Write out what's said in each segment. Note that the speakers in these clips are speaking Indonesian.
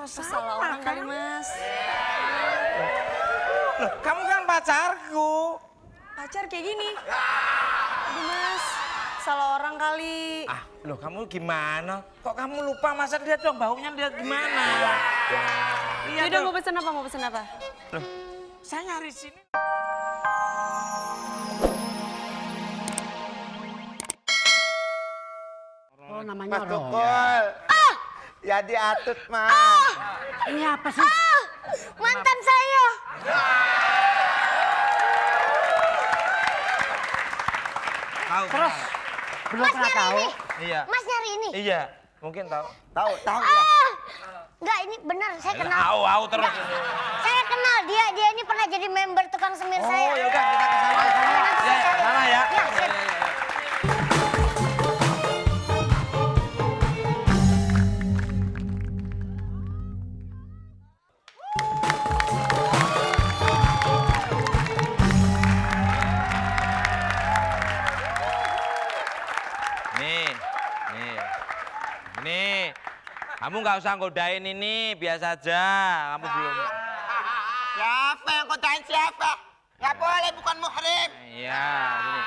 salah orang kali, Mas. Loh, kamu kan pacarku. Pacar kayak gini. Aduh, Mas. Salah orang kali. Ah, loh kamu gimana? Kok kamu lupa? Masa lihat dong baunya, lihat gimana? Iya Yaudah, dong. mau pesen apa? Mau pesen apa? Loh, saya nyari sini. Oh, namanya Mas Roy. Tukul. Ya diatut, Mas. Ini apa sih? Mantan saya. Tahu. Terus belum Mas pernah nyari tahu. ini. Iya. Mas nyari ini. Iya, mungkin tahu. Tahu ya. Enggak, ini benar saya kenal. Au terus. Saya kenal dia ini pernah jadi member tukang semir saya. Oh, ya udah kita ke sana. Ya, sana ya. Ya, siap. Nih. Kamu nggak usah godain ini, biasa aja. Kamu belum. Siapa yang kotain siapa? Nggak boleh, bukan muhrim. Iya, sini.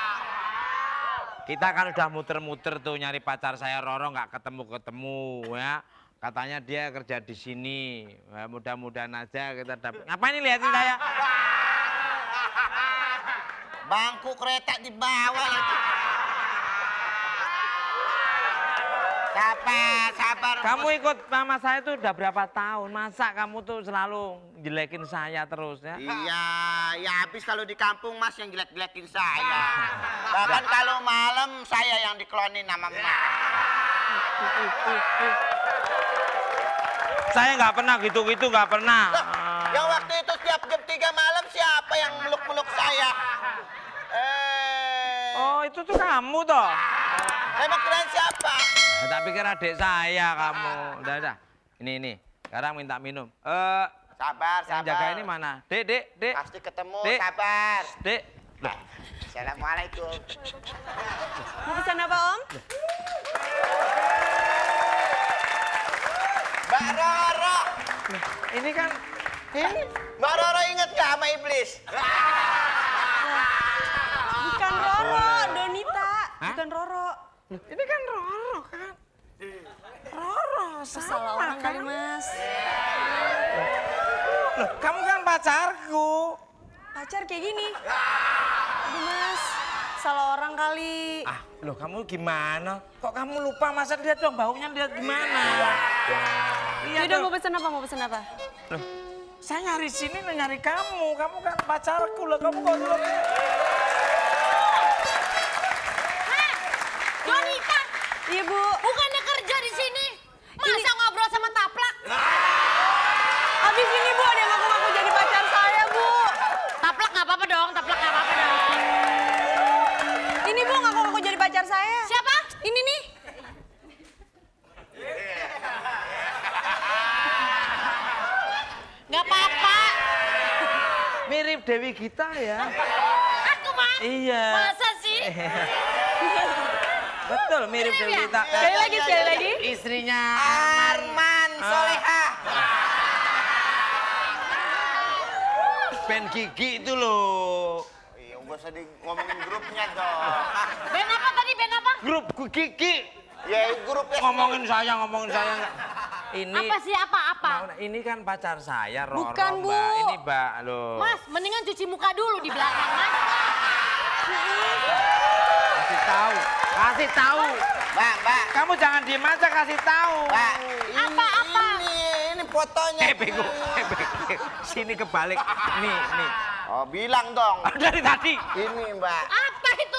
Kita kan udah muter-muter tuh nyari pacar saya Roro, nggak ketemu ya. Katanya dia kerja di sini. Ya, mudah-mudahan aja kita dapat. Ngapain nih liatin saya? Bangku kereta di bawah lagi. Sabar. Kamu ikut mama saya tuh udah berapa tahun? Masa kamu tuh selalu jelekin saya terus ya? Iya, ya habis kalau di kampung Mas yang jelek-jelekin saya. Bahkan kalau malam saya yang diklonin sama Mas. Saya nggak pernah gitu-gitu, nggak pernah. Yang waktu itu tiap jam 3 malam siapa yang meluk-meluk saya? Oh, itu tuh kamu toh? Emang kirain siapa? Tak pikir adik saya kamu. Udah. Ini. Sekarang minta minum. Sabar. Yang jaga ini mana? Dek. Pasti ketemu, Dek. sabar. Dek. Loh, Assalamualaikum. Mau pesan apa, Om? Mbak Roro. ini kan Mbak Roro inget gak sama iblis? Bukan Roro, Donita. Bukan Roro. ini kan Roro kan. Roro Salah orang kali, Mas. Loh, kamu kan pacarku. Pacar kayak gini. Aduh, Mas. Salah orang kali. Ah, loh kamu gimana? Kok kamu lupa? Masa lihat dong baunya, lihat gimana? Iya Yaudah, dong. mau pesen apa? Mau pesen apa? Loh, saya nyari sini nyari kamu. Kamu kan pacarku lah. Kamu kok belum? Donita, Iya, Bu. bukannya kerja di sini. Masa ngobrol sama Taplak? Habis ini, Bu, ada yang ngaku-ngaku jadi pacar saya, Bu. Taplak nggak apa-apa dong, Taplak nggak apa-apa dong. Ini, Bu, ngaku-ngaku jadi pacar saya. Siapa? Ini nih. Nggak apa-apa. Mirip Dewi Gita ya. Aku mah. Iya. Masa sih? Betul, mirip Dewi Gita. Sekali lagi. Istrinya Arman Soleha. Ben Gigi itu loh. Iya, gak usah ngomongin grupnya dong. Ben apa tadi? Ben apa? Grup Gigi. Ya, grupnya Ngomongin saya. Ini Apa sih? Apa? Ini kan pacar saya, Roro, Bukan, Bu. Mbak. Ini, Mbak, loh. Mas, mendingan cuci muka dulu di belakang, Mas. Kasih tahu. Mbak. Kamu jangan diem aja, kasih tahu. Mbak, Apa? Ini fotonya. Bego. Sini kebalik. Nih. Oh, bilang dong. Dari tadi. Ini, Mbak. Apa itu?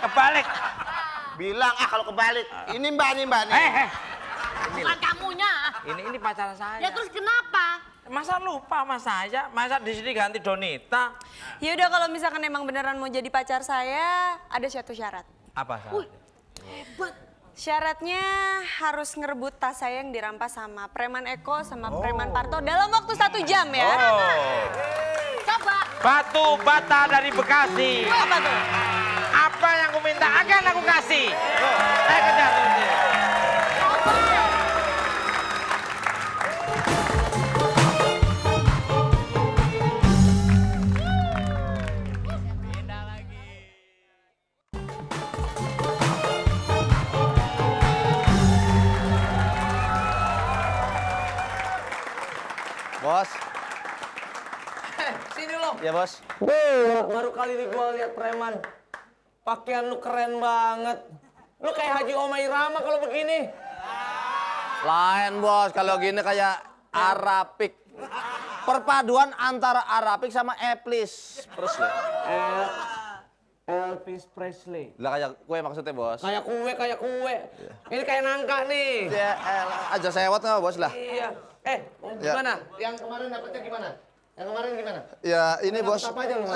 Kebalik. Bilang, kalau kebalik. Ini, Mbak, nih. Bukan kamunya. Ini pacar saya. Ya terus kenapa? Masa lupa sama saya? Masa di sini ganti Donita? Ya udah, kalau misalkan emang beneran mau jadi pacar saya, ada satu syarat. Apa syaratnya? Hebat. Syaratnya harus ngerebut tas saya yang dirampas sama preman Eko sama preman Parto dalam waktu 1 jam ya. Coba. Batu bata dari Bekasi. Apa tuh? Apa yang ku minta akan aku kasih. Saya kejar. Coba. Bos. Sini lo. Ya, Bos. Baru kali ini gua lihat preman. Pakaian lu keren banget. Lu kayak Haji Omai Rama kalau begini. Lain, Bos. Kalau gini kayak Arabik. Perpaduan antara Arabik sama Elvis Presley. Elvis Presley. Lah kayak kue maksudnya, Bos. Kayak kue. Ini kayak nangka nih. Ya, aja sewot nggak, Bos lah. Iya. Gimana? Yang kemarin dapetnya gimana? Yang kemarin gimana? Ya, ini, Bos. Apa aja lu?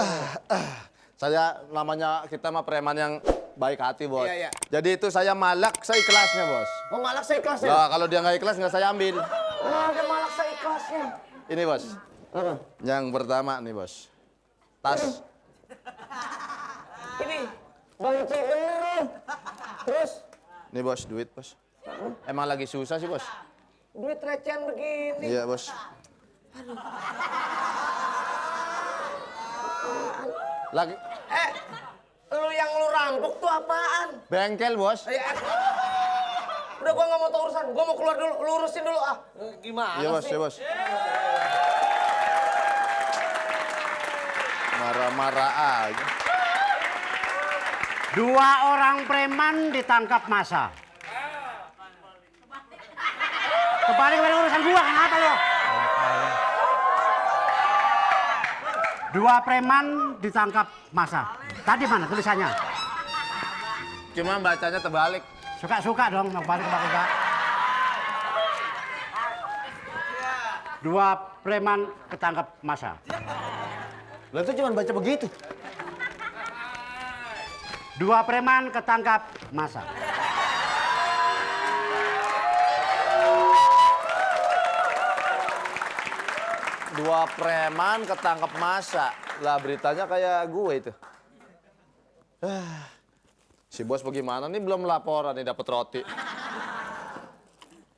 Saya namanya kita mah preman yang baik hati, Bos. Iya. Jadi itu saya malak seikhlasnya, Bos. Oh, malak seikhlasnya? Nah, kalau dia nggak ikhlas nggak saya ambil. Ada malak seikhlasnya. Ini, Bos. Apa? Yang pertama nih, Bos. Tas. Ini banci bener. Terus? Nih, Bos, duit, Bos. Emang lagi susah sih, Bos. Duit recehan begini. Iya, Bos. Lagi Lu yang lu rampok tuh apaan? bengkel, Bos. Udah gua nggak mau tahu urusan, gua mau keluar dulu, lu urusin dulu ah. Gimana Iya, Bos, sih? iya, Bos. Marah-marah aja. 2 orang preman ditangkap massa. Kebalik pada urusan gua, kenapa lo? 2 preman ditangkap massa. Tadi mana tulisannya? Cuma bacanya terbalik. Suka-suka dong, mau balik apa enggak? 2 preman ketangkap massa. Lah itu cuma baca begitu. 2 preman ketangkap massa. Dua preman ketangkep massa. Lah beritanya kayak gue itu. Si bos bagaimana nih belum laporan nih dapat roti.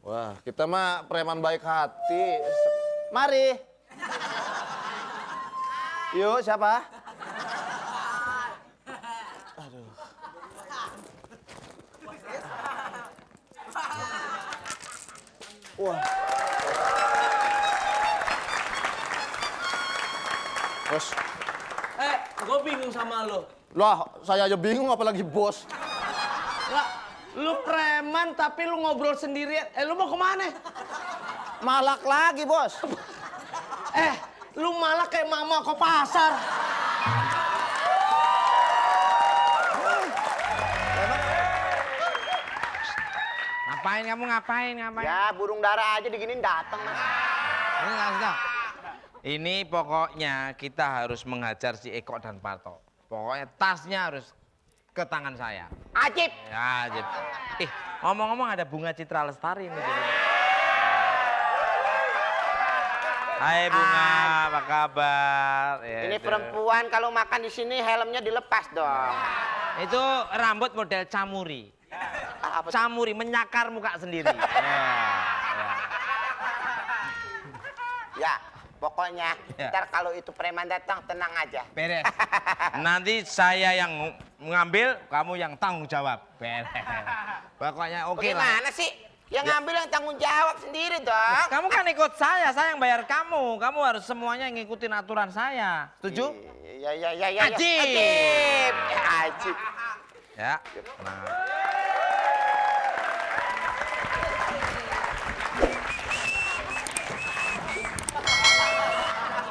Wah, kita mah preman baik hati. Mari. Yuk, siapa? Aduh. Wah. Bos. Gue bingung sama lo. Lah, saya aja bingung apalagi bos. Lah, lu preman tapi lu ngobrol sendirian. Lu mau kemana? Malak lagi, bos. Lu malah kayak mama ke pasar. Ngapain kamu ngapain? Ya, burung dara aja diginin dateng. Ini nggak sudah. Ini pokoknya kita harus menghajar si Eko dan Parto. Pokoknya tasnya harus ke tangan saya. Ajib. Ya, Ajib. Ngomong-ngomong ada Bunga Citra Lestari ini. Hai Bunga, apa kabar? Ya, Ini perempuan kalau makan di sini helmnya dilepas dong. Itu rambut model camuri. Apa tuh? Camuri, menyakar muka sendiri. Ya, pokoknya Ya. ntar kalau itu preman datang tenang aja. Beres. Nanti saya yang mengambil, kamu yang tanggung jawab. Beres. Pokoknya oke lah. Bagaimana sih? Yang ngambil yang tanggung jawab sendiri dong. Kamu kan ikut saya yang bayar kamu. Kamu harus semuanya ngikutin aturan saya. Setuju? Ya. Ajib. Ajib. Ya, ajib. Ya. Nah.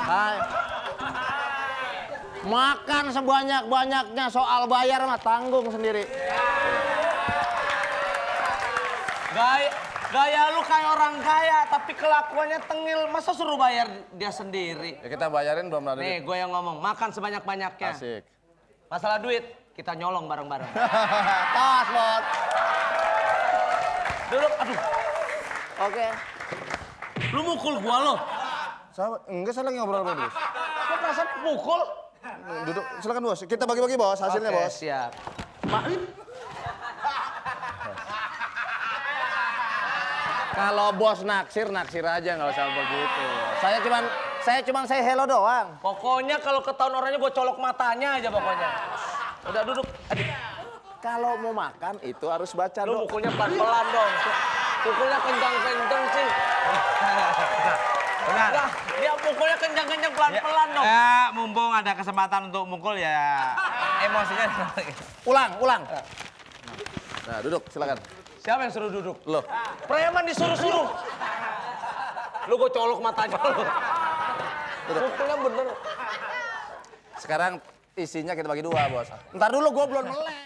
Hai. Makan sebanyak-banyaknya, soal bayar mah tanggung sendiri. Gaya lu kayak orang kaya tapi kelakuannya tengil. Masa suruh bayar dia sendiri? Ya kita bayarin belum ada Nih, duit. gue yang ngomong, makan sebanyak-banyaknya. Asik. Masalah duit, kita nyolong bareng-bareng. Tas, bos. Duduk, aduh. Oke. Lu mukul gua lo. Enggak, saya lagi ngobrol sama bos. Kok perasaan mukul? Duduk, silakan bos. Kita bagi-bagi bos, hasilnya Oke, bos. siap. Kalau bos naksir aja, nggak usah begitu. Saya cuman say hello doang. Pokoknya kalau ketahuan orangnya gue colok matanya aja pokoknya. Udah duduk. Aduh. Kalau mau makan itu harus baca Lu doa. mukulnya pelan-pelan dong. Mukulnya kencang-kencang sih. Benar. Lah, dia pukulnya kencang-kencang pelan-pelan dong. Ya, mumpung ada kesempatan untuk mukul ya. Emosinya. Ulang. Nah, duduk, silakan. Siapa yang suruh duduk? Loh. Preman disuruh-suruh. Lu gue colok matanya lu. Pukulnya bener. Sekarang isinya kita bagi dua, Bos. Ntar dulu, gue belum melek.